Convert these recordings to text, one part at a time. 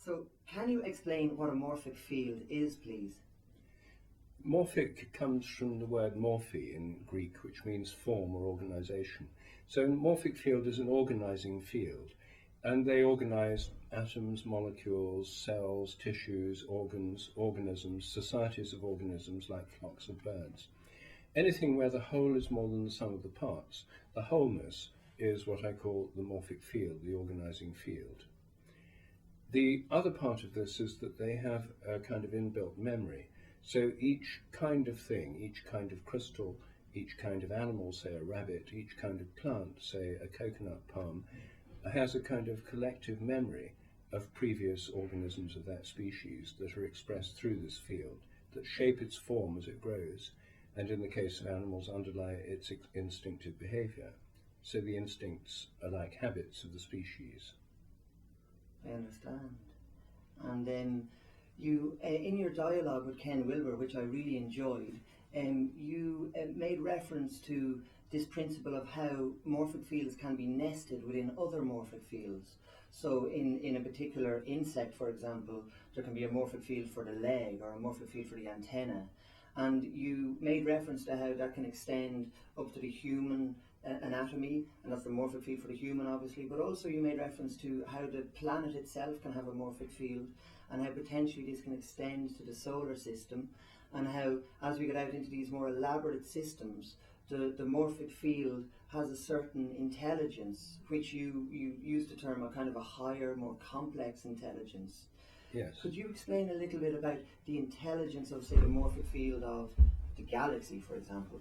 So, can you explain what a morphic field is, please? Morphic comes from the word morphe in Greek, which means form or organization. So a morphic field is an organizing field, and they organize atoms, molecules, cells, tissues, organs, organisms, societies of organisms like flocks of birds. Anything where the whole is more than the sum of the parts, the wholeness is what I call the morphic field, the organizing field. The other part of this is that they have a kind of inbuilt memory. So each kind of thing, each kind of crystal, each kind of animal, say a rabbit, each kind of plant, say a coconut palm, has a kind of collective memory of previous organisms of that species that are expressed through this field, that shape its form as it grows, and in the case of animals underlie its instinctive behavior. So the instincts are like habits of the species. I understand. And then you, in your dialogue with Ken Wilber, which I really enjoyed, you made reference to this principle of how morphic fields can be nested within other morphic fields. So in a particular insect, for example, there can be a morphic field for the leg or a morphic field for the antenna. And you made reference to how that can extend up to the human anatomy, and that's the morphic field for the human, obviously, but also you made reference to how the planet itself can have a morphic field, and how potentially this can extend to the solar system, and how as we get out into these more elaborate systems, the morphic field has a certain intelligence, which you use the term a kind of a higher, more complex intelligence. Yes. Could you explain a little bit about the intelligence of, say, the morphic field of the galaxy, for example?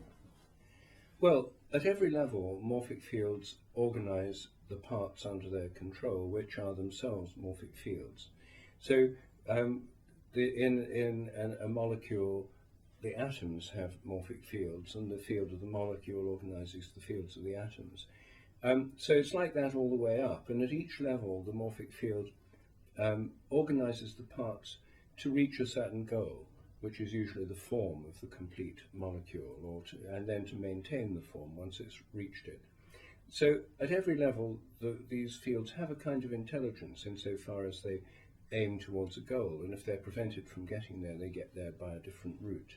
Well, at every level, morphic fields organize the parts under their control, which are themselves morphic fields. So in a molecule, the atoms have morphic fields, and the field of the molecule organizes the fields of the atoms. So it's like that all the way up, and at each level, the morphic field organizes the parts to reach a certain goal, which is usually the form of the complete molecule, and then to maintain the form once it's reached it. So at every level, these fields have a kind of intelligence insofar as they aim towards a goal, and if they're prevented from getting there, they get there by a different route.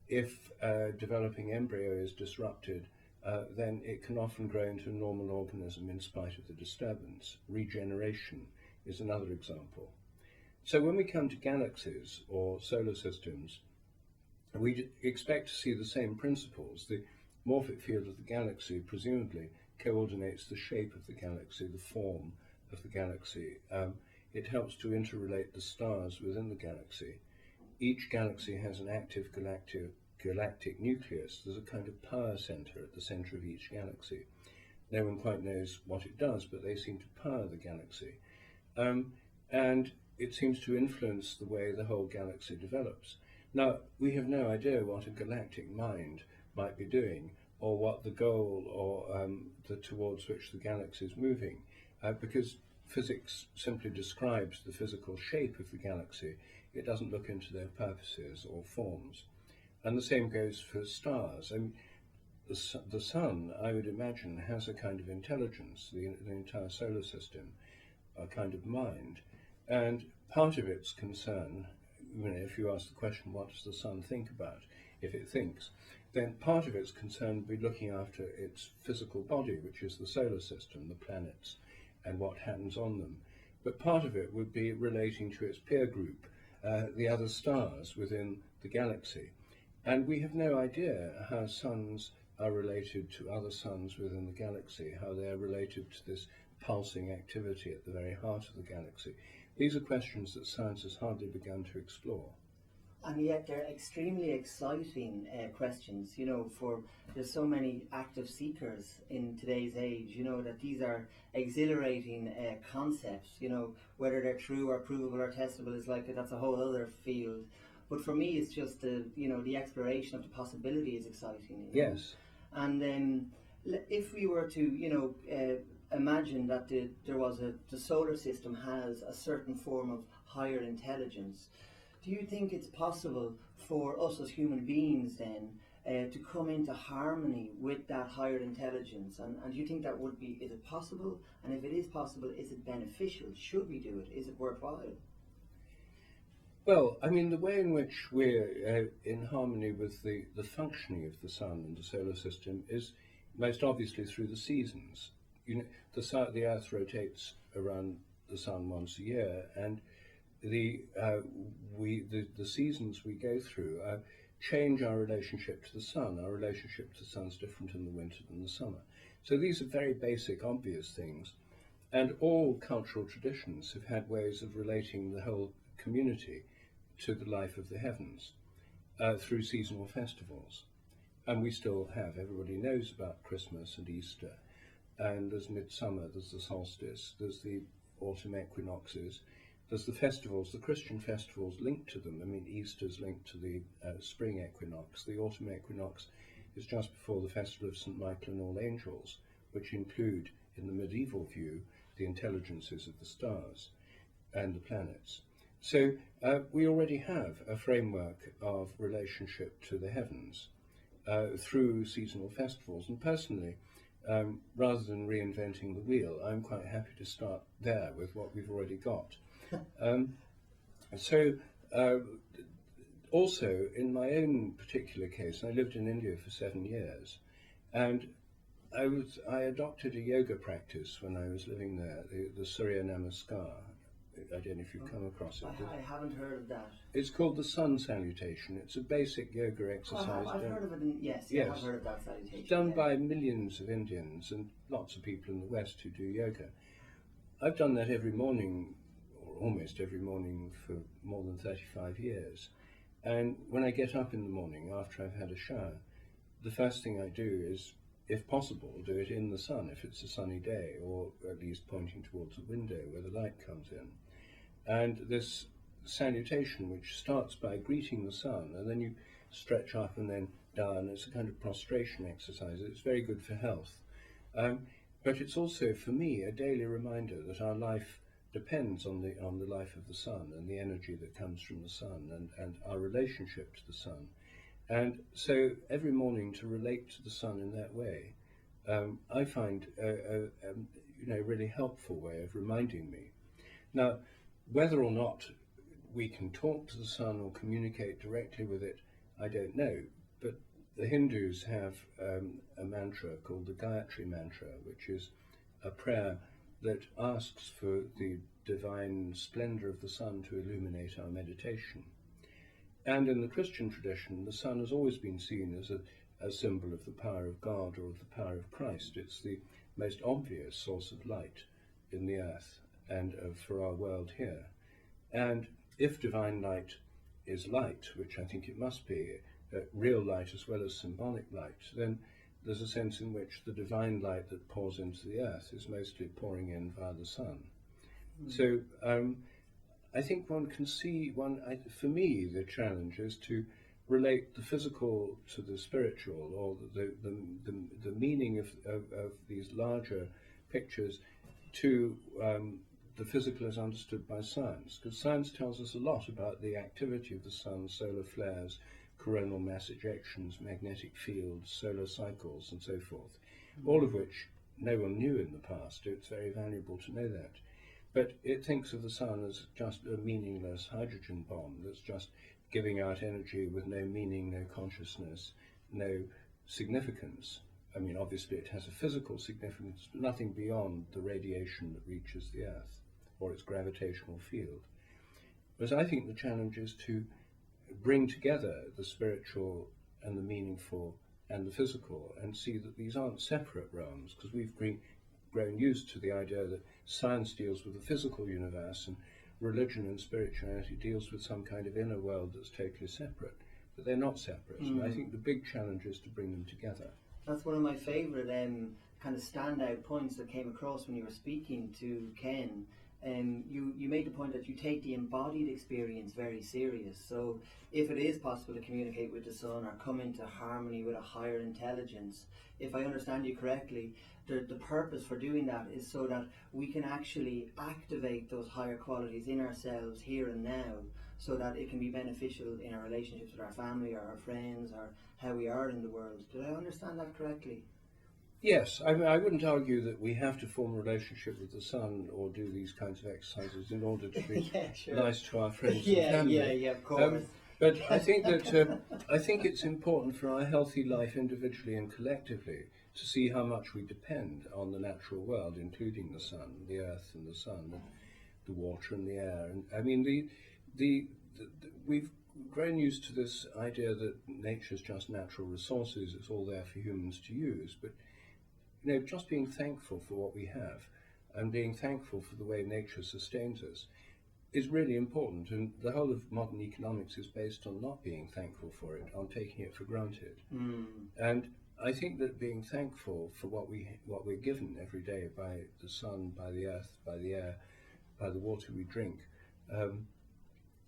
If a developing embryo is disrupted, then it can often grow into a normal organism in spite of the disturbance. Regeneration is another example. So when we come to galaxies or solar systems, we expect to see the same principles. The morphic field of the galaxy presumably coordinates the shape of the galaxy, the form of the galaxy. It helps to interrelate the stars within the galaxy. Each galaxy has an active galactic nucleus. There's a kind of power center at the center of each galaxy. No one quite knows what it does, but they seem to power the galaxy. And it seems to influence the way the whole galaxy develops. Now, we have no idea what a galactic mind might be doing, or what the goal or towards which the galaxy is moving, because physics simply describes the physical shape of the galaxy. It doesn't look into their purposes or forms. And the same goes for stars. I mean, the sun, I would imagine, has a kind of intelligence, the entire solar system, a kind of mind. And part of its concern, if you ask the question, what does the sun think about, if it thinks, then part of its concern would be looking after its physical body, which is the solar system, the planets, and what happens on them. But part of it would be relating to its peer group, the other stars within the galaxy. And we have no idea how suns are related to other suns within the galaxy, how they are related to this pulsing activity at the very heart of the galaxy. These are questions that science has hardly begun to explore. And yet they're extremely exciting questions, for there's so many active seekers in today's age, that these are exhilarating concepts, whether they're true or provable or testable is that's a whole other field. But for me, it's just the exploration of the possibility is exciting. Yes. And if we were to, imagine that the solar system has a certain form of higher intelligence, do you think it's possible for us as human beings then to come into harmony with that higher intelligence? And do you think that would be, is it possible? And if it is possible, is it beneficial? Should we do it? Is it worthwhile? Well, I mean, the way in which we're in harmony with the functioning of the sun and the solar system is most obviously through the seasons. You know, the Earth rotates around the sun once a year, and the seasons we go through change our relationship to the sun. Our relationship to the sun is different in the winter than the summer. So these are very basic, obvious things, and all cultural traditions have had ways of relating the whole community to the life of the heavens through seasonal festivals. And we still have, everybody knows about Christmas and Easter, and there's midsummer, there's the solstice, there's the autumn equinoxes, there's the festivals, the Christian festivals linked to them. I mean, Easter's linked to the spring equinox. The autumn equinox is just before the festival of St. Michael and All Angels, which include, in the medieval view, the intelligences of the stars and the planets. So we already have a framework of relationship to the heavens through seasonal festivals. And personally, rather than reinventing the wheel, I'm quite happy to start there with what we've already got. Also, in my own particular case, I lived in India for 7 years, and I adopted a yoga practice when I was living there, the Surya Namaskar. I don't know if you've come across it. I haven't heard of that. It's called the sun salutation. It's a basic yoga exercise. I've heard of it, yes, I've heard of that salutation. It's done by millions of Indians and lots of people in the West who do yoga. I've done that every morning, or almost every morning, for more than 35 years. And when I get up in the morning after I've had a shower, the first thing I do is, if possible, do it in the sun if it's a sunny day, or at least pointing towards a window where the light comes in. And this salutation, which starts by greeting the sun, and then you stretch up and then down, it's a kind of prostration exercise. It's very good for health. But it's also, for me, a daily reminder that our life depends on the life of the sun and the energy that comes from the sun and our relationship to the sun. And so every morning to relate to the sun in that way, I find a really helpful way of reminding me. Now, whether or not we can talk to the sun or communicate directly with it, I don't know. But the Hindus have a mantra called the Gayatri mantra, which is a prayer that asks for the divine splendor of the sun to illuminate our meditation. And in the Christian tradition, the sun has always been seen as a symbol of the power of God or of the power of Christ. It's the most obvious source of light in the earth and for our world here. And if divine light is light, which I think it must be, real light as well as symbolic light, then there's a sense in which the divine light that pours into the earth is mostly pouring in via the sun. So I think one can see, for me, the challenge is to relate the physical to the spiritual, or the meaning of these larger pictures to the physical as understood by science, because science tells us a lot about the activity of the sun, solar flares, coronal mass ejections, magnetic fields, solar cycles, and so forth, all of which no one knew in the past. It's very valuable to know that. But it thinks of the sun as just a meaningless hydrogen bomb that's just giving out energy with no meaning, no consciousness, no significance. I mean, obviously it has a physical significance, but nothing beyond the radiation that reaches the Earth or its gravitational field. Whereas I think the challenge is to bring together the spiritual and the meaningful and the physical and see that these aren't separate realms, because we've grown used to the idea that science deals with the physical universe and religion and spirituality deals with some kind of inner world that's totally separate. But they're not separate. And I think the big challenge is to bring them together. That's one of my favourite kind of standout points that came across when you were speaking to Ken. You made the point that you take the embodied experience very serious. So if it is possible to communicate with the sun or come into harmony with a higher intelligence, if I understand you correctly, the purpose for doing that is so that we can actually activate those higher qualities in ourselves here and now, so that it can be beneficial in our relationships with our family or our friends or how we are in the world. Did I understand that correctly? Yes, I mean, I wouldn't argue that we have to form a relationship with the sun or do these kinds of exercises in order to be Yeah, sure. nice to our friends and Yeah, family. yeah, of course. But I think that I think it's important for our healthy life individually and collectively to see how much we depend on the natural world, including the sun, the earth and the sun, and the water and the air. And I mean, we've grown used to this idea that nature's just natural resources; it's all there for humans to use. But you know, just being thankful for what we have and being thankful for the way nature sustains us is really important. And the whole of modern economics is based on not being thankful for it, on taking it for granted. And I think that being thankful for what we're given every day by the sun, by the earth, by the air, by the water we drink,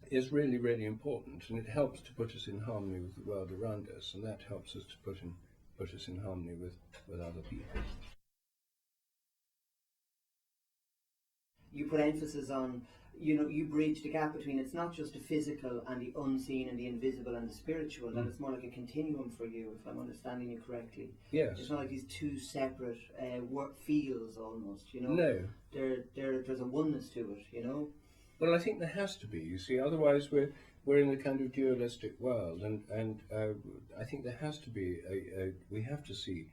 is really, really important. And it helps to put us in harmony with the world around us, and that helps us to put us in harmony with other people. You put emphasis on, you know, you bridge the gap between it's not just the physical and the unseen and the invisible and the spiritual, that it's more like a continuum for you, if I'm understanding you correctly. Yes. It's not like these two separate work fields almost, you know. No. There's a oneness to it, you know. Well, I think there has to be, you see, otherwise we're in a kind of dualistic world, and I think there has to be we have to see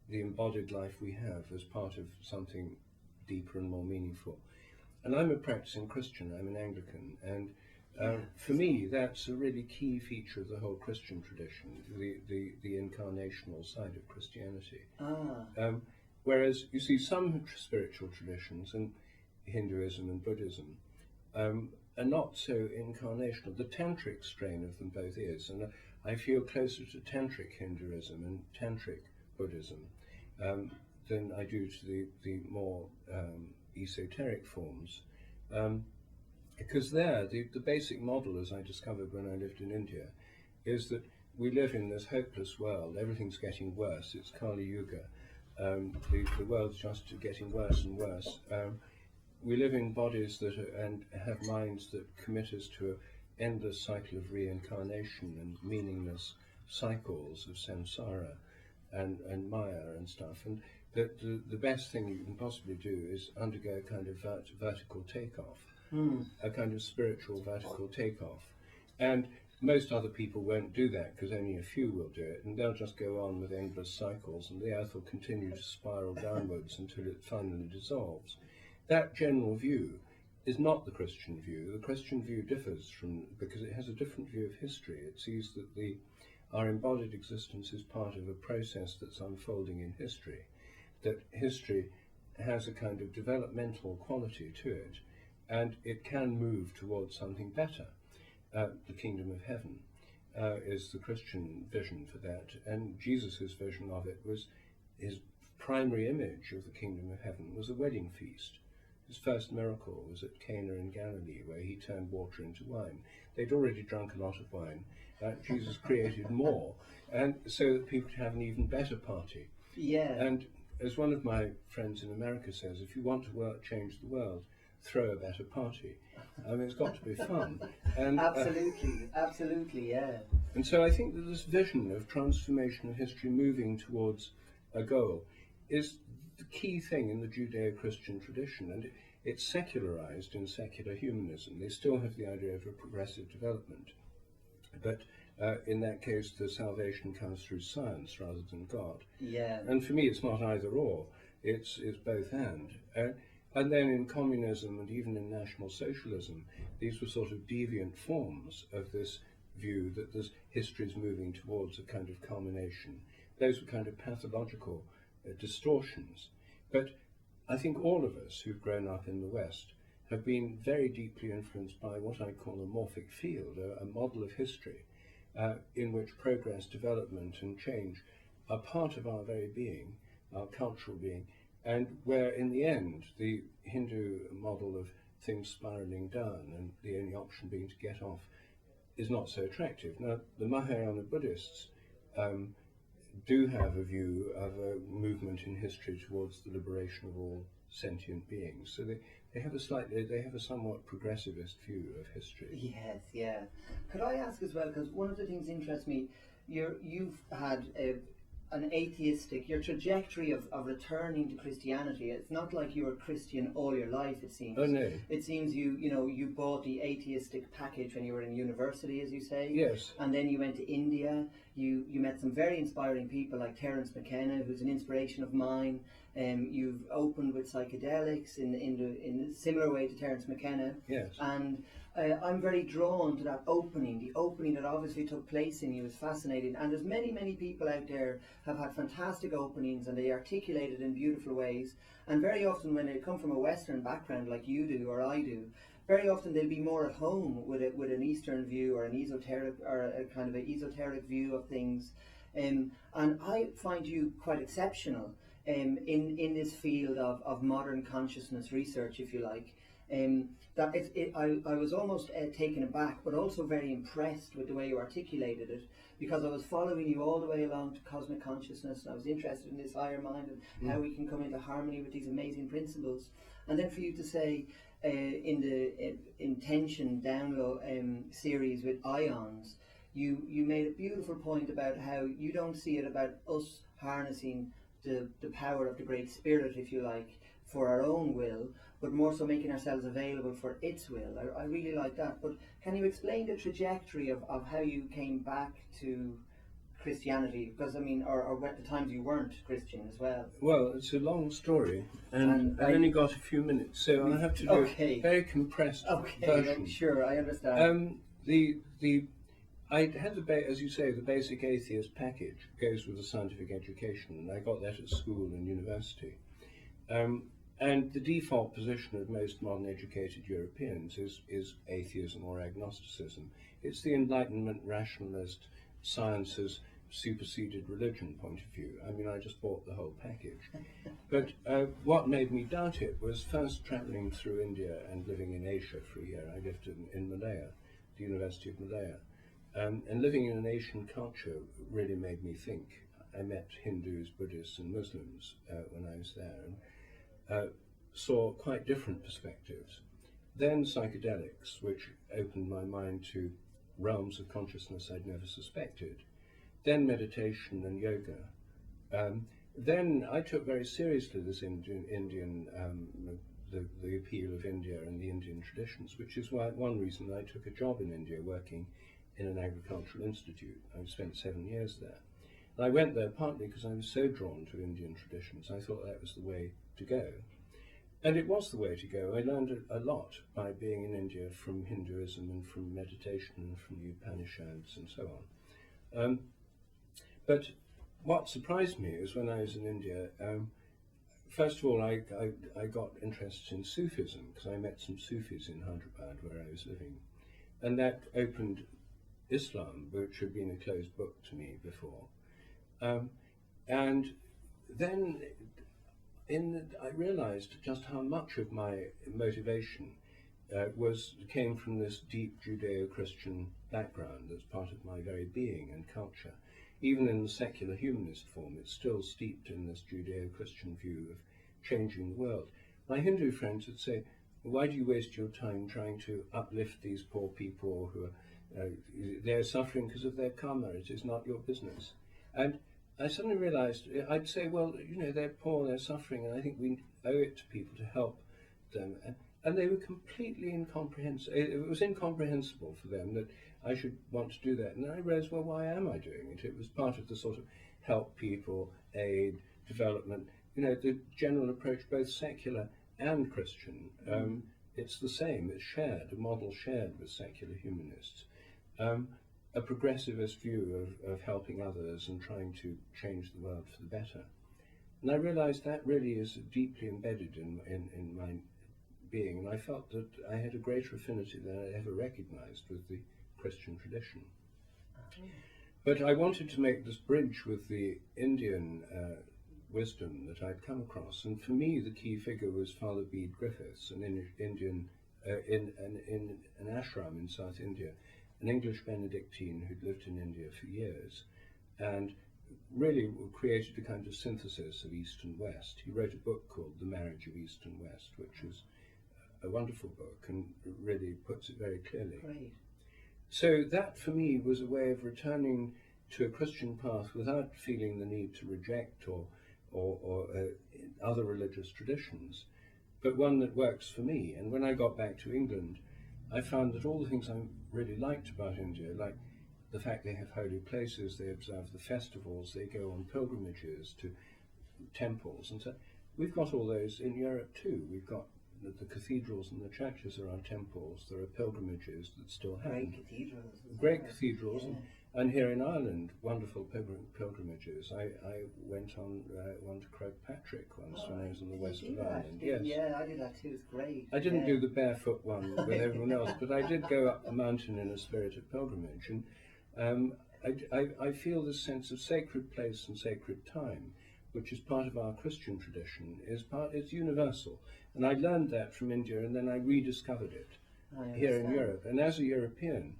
the embodied life we have as part of something deeper and more meaningful. And I'm a practicing Christian, I'm an Anglican, and for me that's a really key feature of the whole Christian tradition, the incarnational side of Christianity. Whereas, you see, some spiritual traditions, and Hinduism and Buddhism, are not so incarnational. The tantric strain of them both is, and I feel closer to tantric Hinduism and tantric Buddhism than I do to the more esoteric forms, because there the basic model, as I discovered when I lived in India, is that we live in this hopeless world. Everything's getting worse. It's Kali Yuga. The world's just getting worse and worse. We live in bodies that and have minds that commit us to an endless cycle of reincarnation and meaningless cycles of samsara and maya and stuff. And the best thing you can possibly do is undergo a kind of vertical takeoff, a kind of spiritual vertical takeoff. And most other people won't do that because only a few will do it, and they'll just go on with endless cycles, and the earth will continue to spiral downwards until it finally dissolves. That general view is not the Christian view. The Christian view differs because it has a different view of history. It sees that our embodied existence is part of a process that's unfolding in history, that history has a kind of developmental quality to it, and it can move towards something better. The kingdom of heaven is the Christian vision for that, and Jesus' vision of it was, his primary image of the kingdom of heaven was a wedding feast. His first miracle was at Cana in Galilee, where he turned water into wine. They'd already drunk a lot of wine. Jesus created more, and so that people could have an even better party. Yeah. And as one of my friends in America says, if you want to change the world, throw a better party. I mean, it's got to be fun. And, absolutely, yeah. And so I think that this vision of transformation of history moving towards a goal is the key thing in the Judeo-Christian tradition, and it's secularized in secular humanism. They still have the idea of a progressive development, but in that case the salvation comes through science rather than God. Yeah. And for me it's not either or, it's both and. And then in communism and even in National Socialism, these were sort of deviant forms of this view that this history is moving towards a kind of culmination. Those were kind of pathological distortions. But I think all of us who've grown up in the West have been very deeply influenced by what I call a morphic field, a model of history in which progress, development and change are part of our very being, our cultural being, and where in the end the Hindu model of things spiraling down and the only option being to get off is not so attractive. Now the Mahayana Buddhists do have a view of a movement in history towards the liberation of all sentient beings. So they have a somewhat progressivist view of history. Yes, yeah. Could I ask as well, because one of the things that interests me, you've had an atheistic, your trajectory of returning to Christianity. It's not like you were Christian all your life, it seems. Oh no. It seems you bought the atheistic package when you were in university, as you say. Yes. And then you went to India. You met some very inspiring people like Terence McKenna, who's an inspiration of mine. You've opened with psychedelics in a similar way to Terence McKenna. Yes. And I'm very drawn to that opening. The opening that obviously took place in you is fascinating. And there's many, many people out there have had fantastic openings, and they articulate it in beautiful ways. And very often when they come from a Western background like you do or I do, very often they'll be more at home with an Eastern view or an esoteric or a kind of an esoteric view of things. And I find you quite exceptional in this field of modern consciousness research, if you like. I was almost taken aback, but also very impressed with the way you articulated it, because I was following you all the way along to cosmic consciousness, and I was interested in this higher mind and how we can come into harmony with these amazing principles. And then for you to say in the intention download series with ions, you made a beautiful point about how you don't see it about us harnessing the power of the Great Spirit, if you like, for our own will, but more so making ourselves available for its will. I really like that. But can you explain the trajectory of how you came back to Christianity? Because, I mean, or at the times you weren't Christian as well. Well, it's a long story, and I've only got a few minutes, so I'll have to do a very compressed version. Sure, I understand. I had as you say, the basic atheist package goes with the scientific education, and I got that at school and university. And the default position of most modern educated Europeans is atheism or agnosticism. It's the Enlightenment rationalist, sciences superseded religion point of view. I mean, I just bought the whole package. But what made me doubt it was first traveling through India and living in Asia for a year. I lived in Malaya, the University of Malaya. And living in an Asian culture really made me think. I met Hindus, Buddhists and Muslims when I was there, and saw quite different perspectives. Then psychedelics, which opened my mind to realms of consciousness I'd never suspected. Then meditation and yoga. Then I took very seriously this Indian the appeal of India and the Indian traditions, which is one reason I took a job in India working in an agricultural institute. I spent 7 years there. And I went there partly because I was so drawn to Indian traditions. I thought that was the way to go. And it was the way to go. I learned a lot by being in India from Hinduism and from meditation and from the Upanishads and so on. But what surprised me is when I was in India, first of all, I got interested in Sufism because I met some Sufis in Hyderabad where I was living. And that opened Islam, which had been a closed book to me before. And then I realized just how much of my motivation came from this deep Judeo-Christian background that's part of my very being and culture. Even in the secular humanist form, it's still steeped in this Judeo-Christian view of changing the world. My Hindu friends would say, why do you waste your time trying to uplift these poor people who are they're suffering because of their karma? It is not your business. And I suddenly realized, I'd say, well, they're poor, they're suffering, and I think we owe it to people to help them. And they were completely incomprehensible. It was incomprehensible for them that I should want to do that. And I realized, well, why am I doing it? It was part of the sort of help people, aid, development, the general approach, both secular and Christian. It's the same, it's shared, a model shared with secular humanists. A progressivist view of helping others and trying to change the world for the better. And I realized that really is deeply embedded in my being, and I felt that I had a greater affinity than I ever recognized with the Christian tradition. But I wanted to make this bridge with the Indian wisdom that I'd come across, and for me the key figure was Father Bede Griffiths, an Indian in an ashram in South India, an English Benedictine who'd lived in India for years, and really created a kind of synthesis of East and West. He wrote a book called The Marriage of East and West, which is a wonderful book and really puts it very clearly. Great. So that for me was a way of returning to a Christian path without feeling the need to reject or other religious traditions, but one that works for me. And when I got back to England, I found that all the things I really liked about India, like the fact they have holy places, they observe the festivals, they go on pilgrimages to temples, and so we've got all those in Europe too. We've got the cathedrals and the churches are our temples. There are pilgrimages that still happen. Great cathedrals. Great cathedrals, Yeah. and here in Ireland, wonderful pilgrimages. I went on one to Croagh Patrick once when I was in the west of Ireland. Yes. Yeah, I did that too. It's great. I didn't do the barefoot one with everyone else, but I did go up the mountain in a spirit of pilgrimage, and I feel this sense of sacred place and sacred time, which is part of our Christian tradition, it's universal. And I learned that from India, and then I rediscovered it here in Europe. And as a European,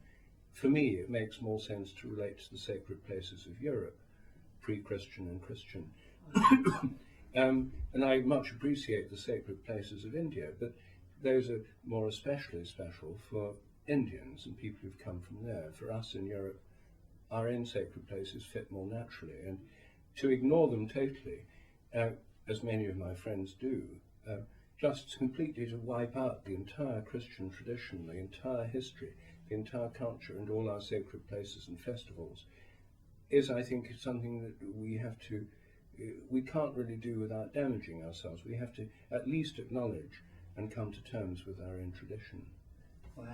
for me, it makes more sense to relate to the sacred places of Europe, pre-Christian and Christian. And I much appreciate the sacred places of India, but those are more especially special for Indians and people who've come from there. For us in Europe, our own sacred places fit more naturally. And to ignore them totally, as many of my friends do, just completely to wipe out the entire Christian tradition, the entire history, the entire culture, and all our sacred places and festivals, is, I think, something that we can't really do without damaging ourselves. We have to at least acknowledge and come to terms with our own tradition. Wow.